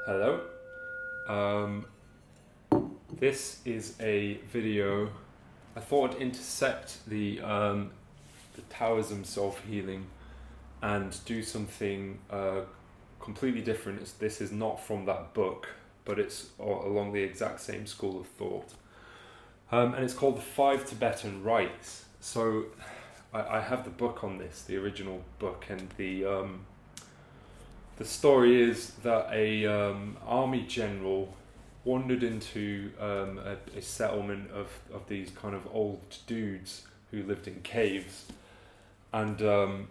Hello. Um, this is a video. I thought I'd intersect the Taoism self-healing and do something completely different. This is not from that book, but it's along the exact same school of thought. And it's called the Five Tibetan Rites. So I have the book on this, the original book, and the story is that a army general wandered into a settlement of these kind of old dudes who lived in caves, and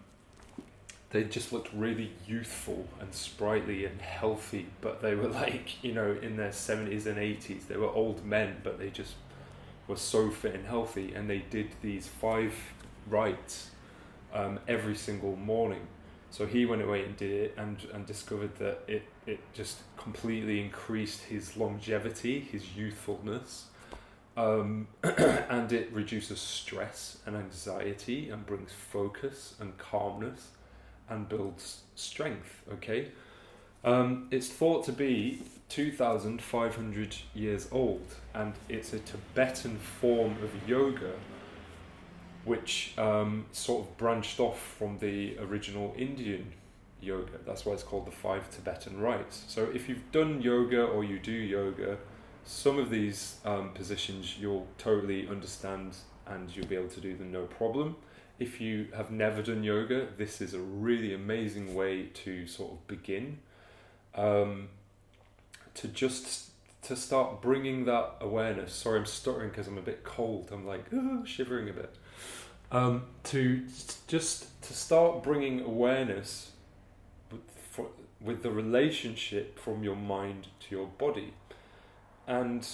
they just looked really youthful and sprightly and healthy, but they were like, in their 70s and 80s. They were old men, but they just were so fit and healthy, and they did these 5 rites every single morning. So he went away and did it, and discovered that it just completely increased his longevity, his youthfulness, and it reduces stress and anxiety and brings focus and calmness and builds strength, okay? It's thought to be 2,500 years old, and it's a Tibetan form of yoga which sort of branched off from the original Indian yoga. That's why it's called the Five Tibetan Rites. So if you've done yoga or you do yoga, some of these positions you'll totally understand and you'll be able to do them no problem. If you have never done yoga, this is a really amazing way to sort of begin, to start bringing that awareness. Sorry, I'm stuttering because I'm a bit cold. I'm like shivering a bit. To start bringing awareness with the relationship from your mind to your body. And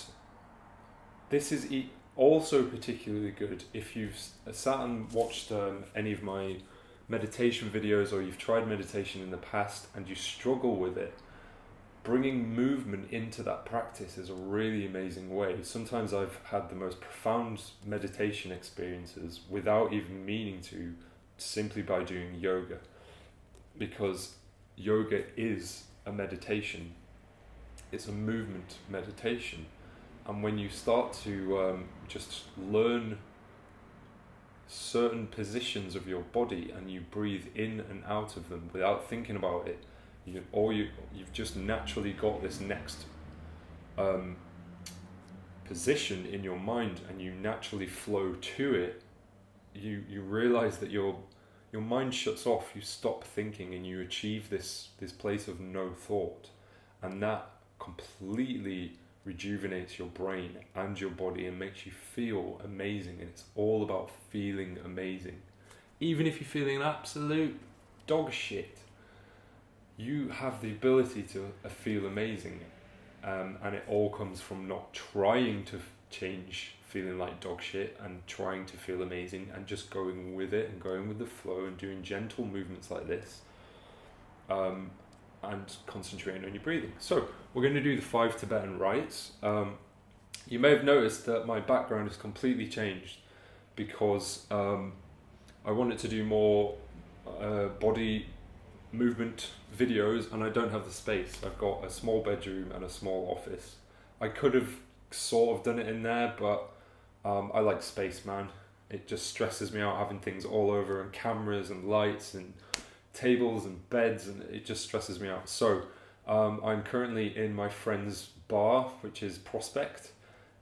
this is also particularly good if you've sat and watched any of my meditation videos, or you've tried meditation in the past and you struggle with it. Bringing movement into that practice is a really amazing way. Sometimes I've had the most profound meditation experiences without even meaning to, simply by doing yoga, because yoga is a meditation. It's a movement meditation, and when you start to just learn certain positions of your body and you breathe in and out of them without thinking about it, you've just naturally got this next position in your mind, and you naturally flow to it. You realize that your mind shuts off, you stop thinking, and you achieve this place of no thought, and that completely rejuvenates your brain and your body and makes you feel amazing. And it's all about feeling amazing. Even if you're feeling absolute dog shit, you have the ability to feel amazing, and it all comes from not trying to change feeling like dog shit and trying to feel amazing, and just going with it and going with the flow and doing gentle movements like this, and concentrating on your breathing. So we're going to do the 5 Tibetan Rites. You may have noticed that my background has completely changed because I wanted to do more body movement videos, and I don't have the space. I've got a small bedroom and a small office. I could have sort of done it in there, but I like space, man. It just stresses me out having things all over, and cameras and lights and tables and beds, and it just stresses me out. So I'm currently in my friend's bar, which is Prospect,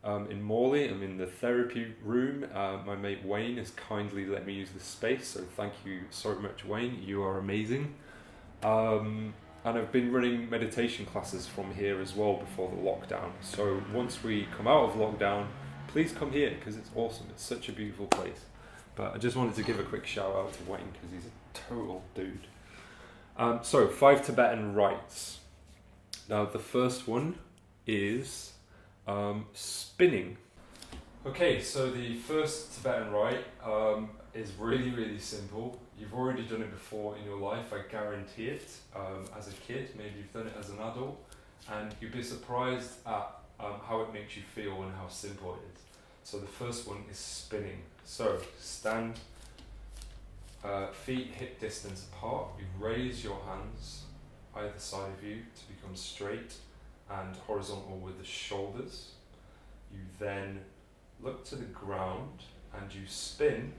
in Morley. I'm in the therapy room. My mate Wayne has kindly let me use this space, so thank you so much, Wayne. You are amazing. And I've been running meditation classes from here as well before the lockdown. So once we come out of lockdown, please come here because it's awesome. It's such a beautiful place. But I just wanted to give a quick shout out to Wayne because he's a total dude. So 5 Tibetan Rites. Now the first one is spinning. Okay, so the first Tibetan rite is really, really simple. You've already done it before in your life, I guarantee it. As a kid, maybe you've done it as an adult, and you'd be surprised at how it makes you feel and how simple it is. So the first one is spinning. So stand, feet hip distance apart. You raise your hands either side of you to become straight, and horizontal with the shoulders. You then look to the ground and you spin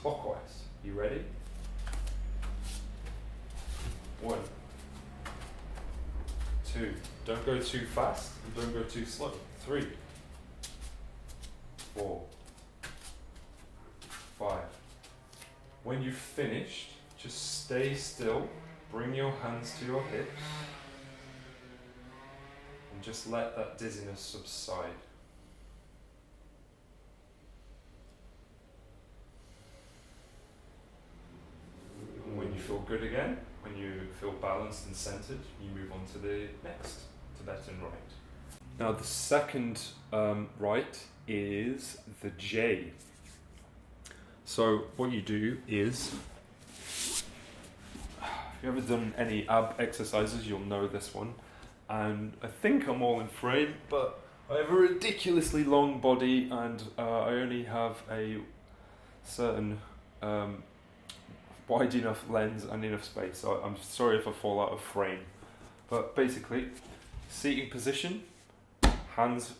clockwise. You ready? 1, 2, don't go too fast and don't go too slow. 3, 4, 5. When you've finished, just stay still, bring your hands to your hips, and just let that dizziness subside. And when you feel good again, when you feel balanced and centered, you move on to the next Tibetan rite. Now the second rite is the J. So what you do is, if you've ever done any ab exercises, you'll know this one. And I think I'm all in frame, but I have a ridiculously long body and I only have a certain wide enough lens and enough space. So I'm sorry if I fall out of frame. But basically, seating position, hands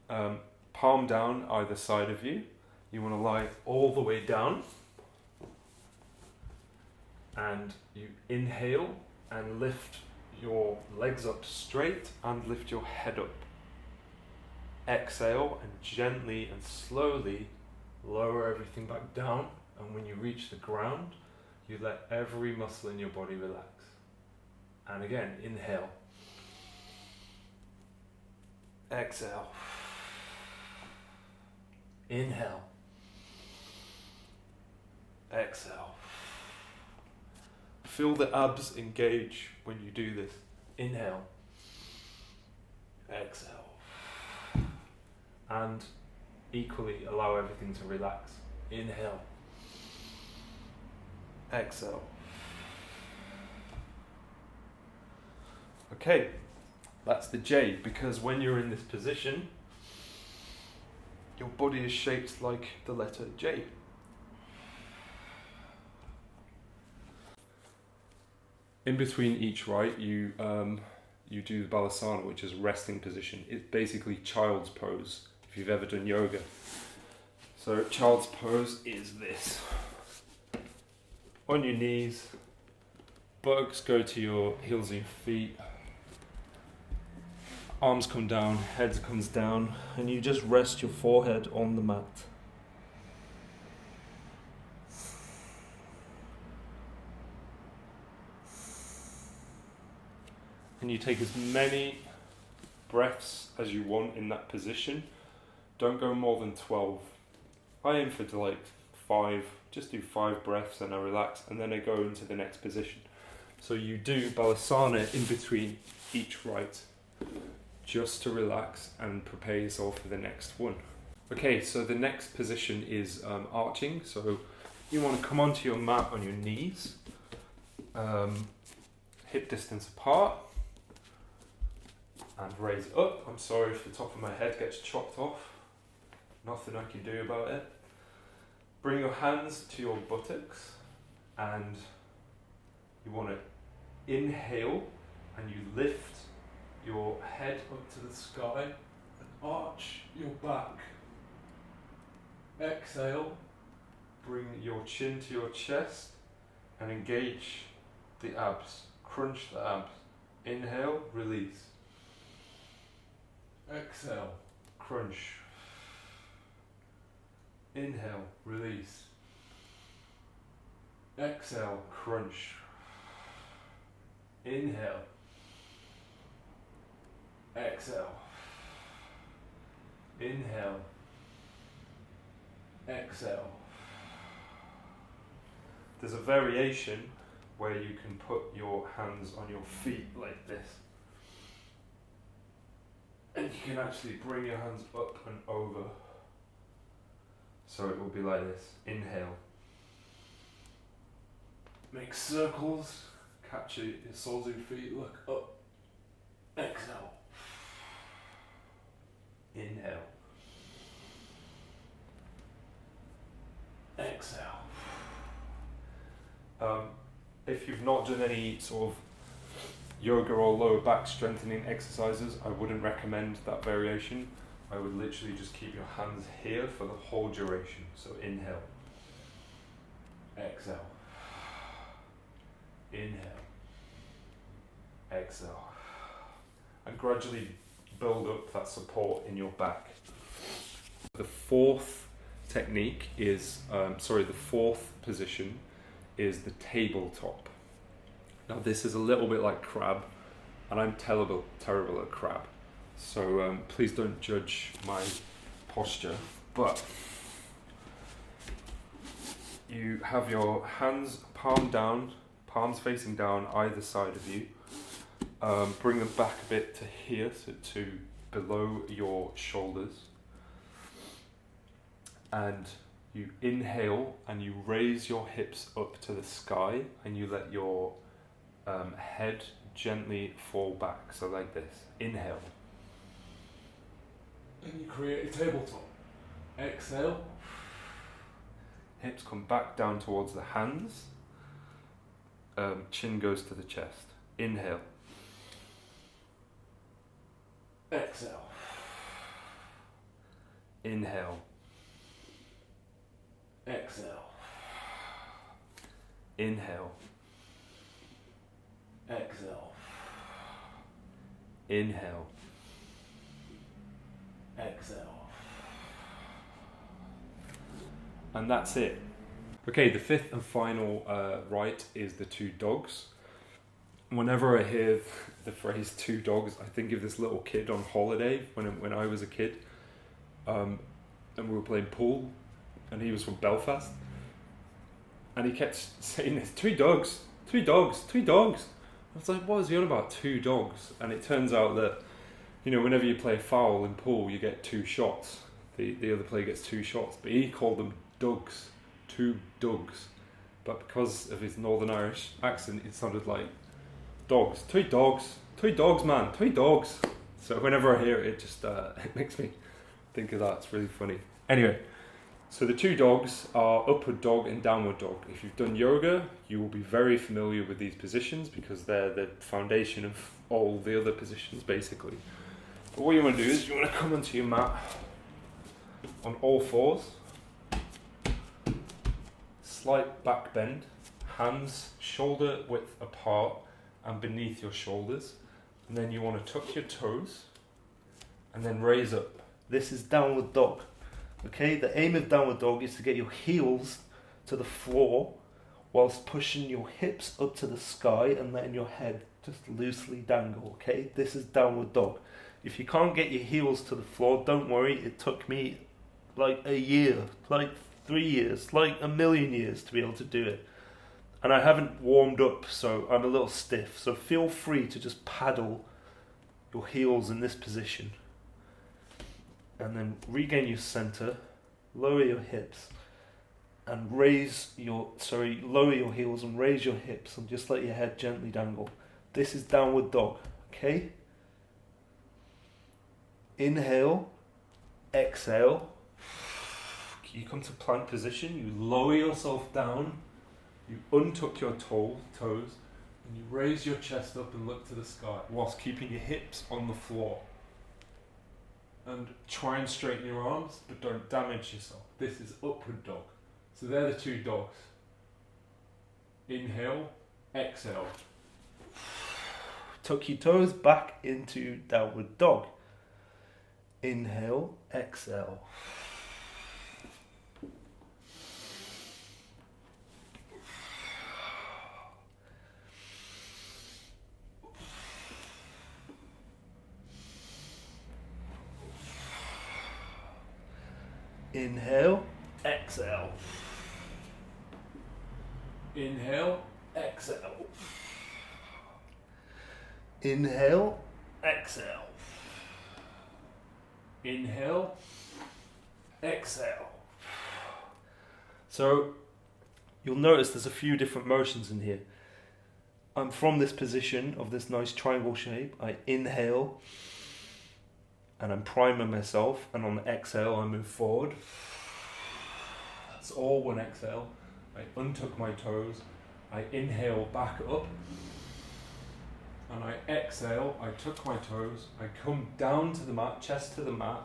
palm down either side of you. You want to lie all the way down, and you inhale and lift your legs up straight and lift your head up. Exhale and gently and slowly lower everything back down, and when you reach the ground, you let every muscle in your body relax. And again, inhale. Exhale. Inhale. Exhale. Feel the abs engage when you do this. Inhale. Exhale. And equally allow everything to relax. Inhale. Exhale. Okay, that's the J, because when you're in this position, your body is shaped like the letter J. In between each rite, you do the balasana, which is resting position. It's basically child's pose, if you've ever done yoga. So child's pose is this. On your knees, buttocks go to your heels of your feet, arms come down, head comes down, and you just rest your forehead on the mat. And you take as many breaths as you want in that position. Don't go more than 12. I aim for like 5, just do 5 breaths and I relax, and then I go into the next position. So you do balasana in between each rite, just to relax and prepare yourself for the next one. Okay, so the next position is arching. So you want to come onto your mat on your knees, hip distance apart, and raise it up. I'm sorry if the top of my head gets chopped off. Nothing I can do about it. Bring your hands to your buttocks, and you want to inhale and you lift your head up to the sky and arch your back. Exhale, bring your chin to your chest and engage the abs. Crunch the abs. Inhale, release. Exhale, crunch. Inhale, release. Exhale, crunch. Inhale. Exhale. Inhale. Exhale. There's a variation where you can put your hands on your feet like this. And you can actually bring your hands up and over. So it will be like this. Inhale. Make circles. Capture your soles of your feet. Look up. Exhale. Inhale. Exhale. If you've not done any sort of yoga or lower back strengthening exercises, I wouldn't recommend that variation. I would literally just keep your hands here for the whole duration. So inhale, exhale, inhale, exhale, and gradually build up that support in your back. The fourth technique is, the fourth position is the tabletop. Now this is a little bit like crab, and I'm terrible at crab. So please don't judge my posture, but you have your hands palms facing down either side of you. Bring them back a bit to here, so to below your shoulders. And you inhale and you raise your hips up to the sky, and you let your head gently fall back, so like this. Inhale. And you create a tabletop. Exhale. Hips come back down towards the hands. Chin goes to the chest. Inhale. Exhale. Inhale. Exhale. Inhale. Exhale. Inhale. Exhale. And that's it. Okay, the fifth and final rite is the two dogs. Whenever I hear the phrase two dogs, I think of this little kid on holiday when I was a kid. And we were playing pool, and he was from Belfast. And he kept saying this, two dogs, two dogs, two dogs. I was like, what is he on about, two dogs? And it turns out that, whenever you play foul in pool, you get two shots. The other player gets two shots. But he called them Dougs, two Dougs. But because of his Northern Irish accent, it sounded like dogs, two dogs, man, two dogs. So whenever I hear it, it just it makes me think of that. It's really funny. Anyway, so the two dogs are upward dog and downward dog. If you've done yoga, you will be very familiar with these positions because they're the foundation of all the other positions, basically. But what you want to do is you want to come onto your mat on all fours, slight back bend, hands shoulder width apart and beneath your shoulders, and then you want to tuck your toes and then raise up. This is downward dog. Okay, the aim of downward dog is to get your heels to the floor whilst pushing your hips up to the sky and letting your head just loosely dangle. Okay, this is downward dog. If you can't get your heels to the floor, don't worry. It took me like a year, like 3 years, like a million years to be able to do it. And I haven't warmed up, so I'm a little stiff. So feel free to just paddle your heels in this position. And then regain your center, lower your hips, and lower your heels and raise your hips and just let your head gently dangle. This is downward dog, okay? Inhale, exhale. You come to plank position, you lower yourself down, you untuck your toes, and you raise your chest up and look to the sky whilst keeping your hips on the floor. And try and straighten your arms, but don't damage yourself. This is upward dog. So they're the two dogs. Inhale, exhale. Tuck your toes back into downward dog. Inhale, exhale. Inhale, exhale. Inhale, exhale. Inhale, exhale. Inhale, exhale. So you'll notice there's a few different motions in here. I'm from this position of this nice triangle shape. I inhale and I'm priming myself, and on the exhale I move forward. That's all one exhale. I untuck my toes, I inhale back up, and I exhale, I tuck my toes, I come down to the mat, chest to the mat,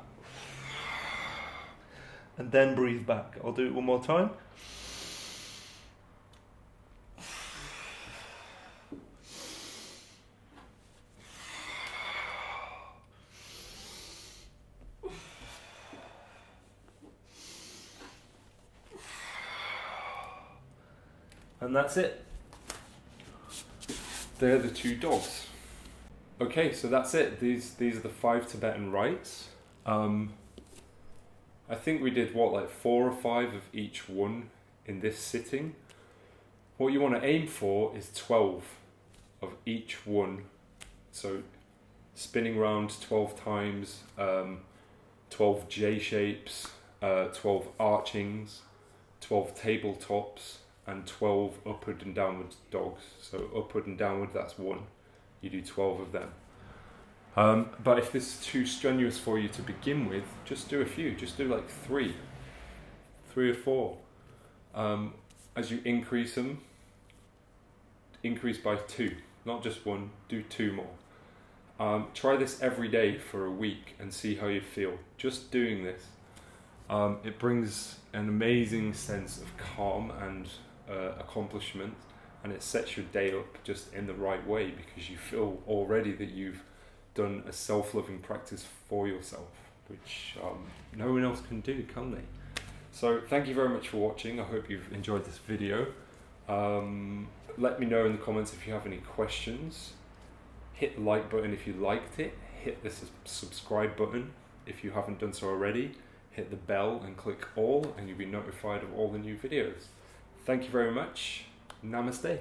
and then breathe back. I'll do it one more time. And that's it. They're the 2 dogs. Okay, so that's it. These are the 5 Tibetan rites. I think we did like 4 or 5 of each one in this sitting. What you want to aim for is 12 of each one. So spinning round 12 times, 12 J shapes, 12 archings, 12 tabletops, and 12 upward and downward dogs. So upward and downward, that's 1. You do 12 of them. But if this is too strenuous for you to begin with, just do a few. Just do like 3 or 4. As you increase them, increase by 2, not just 1, do 2 more. Try this every day for a week and see how you feel. Just doing this. It brings an amazing sense of calm and accomplishment, and it sets your day up just in the right way because you feel already that you've done a self-loving practice for yourself, which no one else can do, can they? So thank you very much for watching. I hope you've enjoyed this video. Let me know in the comments if you have any questions. Hit the like button if you liked it. Hit the subscribe button if you haven't done so already. Hit the bell and click all, and you'll be notified of all the new videos. Thank you very much. Namaste.